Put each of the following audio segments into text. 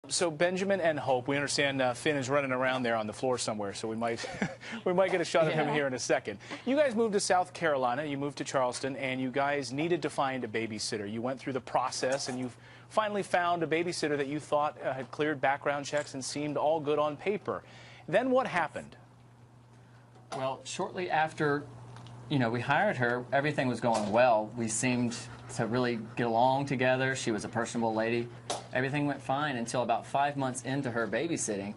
So Benjamin and Hope, we understand Finn is running around there on the floor somewhere, so we might we might get a shot of him here in a second. You guys moved to South Carolina, you moved to Charleston, and you guys needed to find a babysitter. You went through the process, and you finally found a babysitter that you thought had cleared background checks and seemed all good on paper. Then what happened? Well, shortly after, we hired her, everything was going well. We seemed to really get along together. She was a personable lady. Everything went fine until about 5 months into her babysitting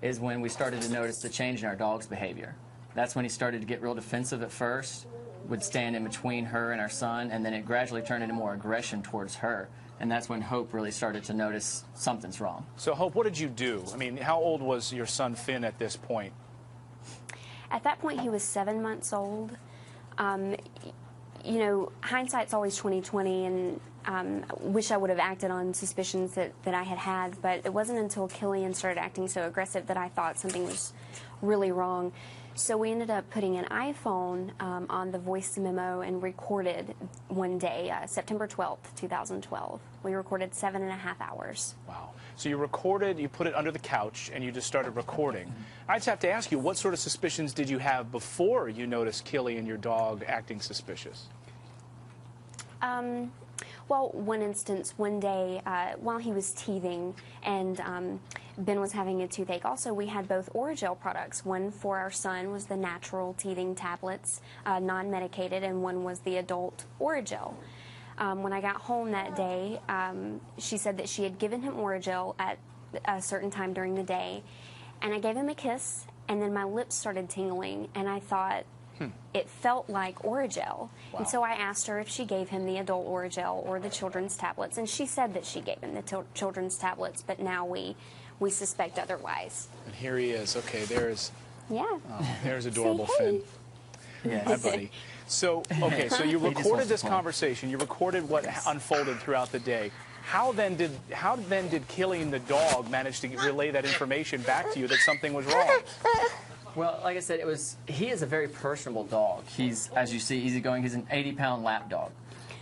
is when we started to notice the change in our dog's behavior. That's when he started to get real defensive at first, would stand in between her and our son, and then it gradually turned into more aggression towards her. And that's when Hope really started to notice something's wrong. So, Hope, what did you do? I mean, how old was your son Finn at this point? At that point, he was 7 months old. Hindsight's always 20/20, and wish I would have acted on suspicions that I had, but it wasn't until Killian started acting so aggressive that I thought something was really wrong. So we ended up putting an iPhone on the voice memo and recorded one day, September 12th, 2012. We recorded 7.5 hours. Wow. So you recorded, you put it under the couch, and you just started recording. I just have to ask you, what sort of suspicions did you have before you noticed Killian, your dog, acting suspicious? Well, one instance, one day, while he was teething and Ben was having a toothache, also we had both Oragel products. One for our son was the natural teething tablets, non-medicated, and one was the adult Oragel. When I got home that day, she said that she had given him Oragel at a certain time during the day, and I gave him a kiss, and then my lips started tingling, and I thought, it felt like Oragel. Wow. And so I asked her if she gave him the adult Oragel or the children's tablets, and she said that she gave him the children's tablets, but now we suspect otherwise. And here he is. Okay, there's there's adorable Say, hey. Finn. Yeah. Hi, buddy. So, okay, so you recorded this conversation. You recorded what unfolded throughout the day. How then did Killian the dog manage to relay that information back to you that something was wrong? Well, like I said, he is a very personable dog. He's, as you see, easygoing. He's an 80-pound lap dog.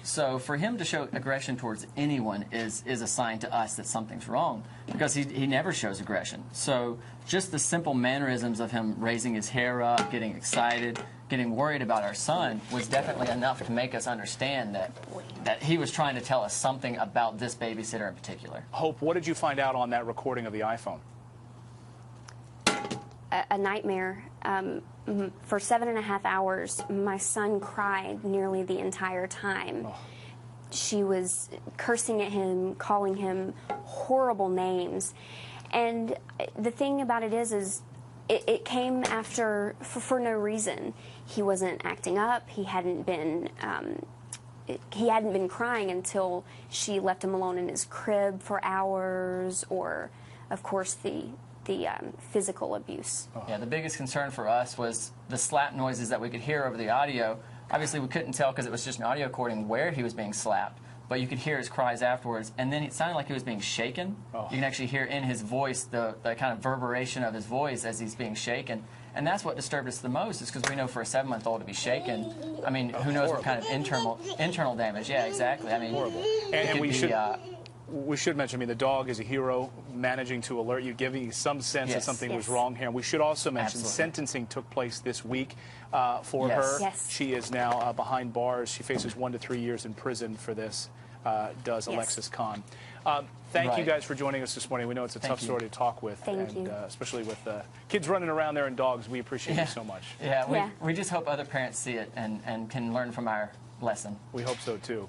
So for him to show aggression towards anyone is a sign to us that something's wrong, because he never shows aggression. So just the simple mannerisms of him raising his hair up, getting excited, getting worried about our son was definitely enough to make us understand that he was trying to tell us something about this babysitter in particular. Hope, what did you find out on that recording of the iPhone? A nightmare. For 7.5 hours, my son cried nearly the entire time. Oh. She was cursing at him, calling him horrible names. And the thing about it is it came after, for no reason. He wasn't acting up. He hadn't been crying until she left him alone in his crib for hours, or, of course, the physical abuse. Yeah, the biggest concern for us was the slap noises that we could hear over the audio. Obviously, we couldn't tell because it was just an audio recording where he was being slapped, but you could hear his cries afterwards, and then it sounded like he was being shaken. Oh. You can actually hear in his voice the kind of reverberation of his voice as he's being shaken, and that's what disturbed us the most, is because we know for a 7-month-old to be shaken, I mean, who knows what kind of internal damage. Yeah, exactly. I mean, horrible. And we should mention, I mean, the dog is a hero, managing to alert you, giving you some sense that something was wrong here. And we should also mention sentencing took place this week for her. Yes. She is now behind bars. She faces 1 to 3 years in prison for this, does Alexis Kahn. Thank you guys for joining us this morning. We know it's a tough story to talk with, especially with kids running around there and dogs. We appreciate you so much. Yeah, we just hope other parents see it and can learn from our lesson. We hope so, too.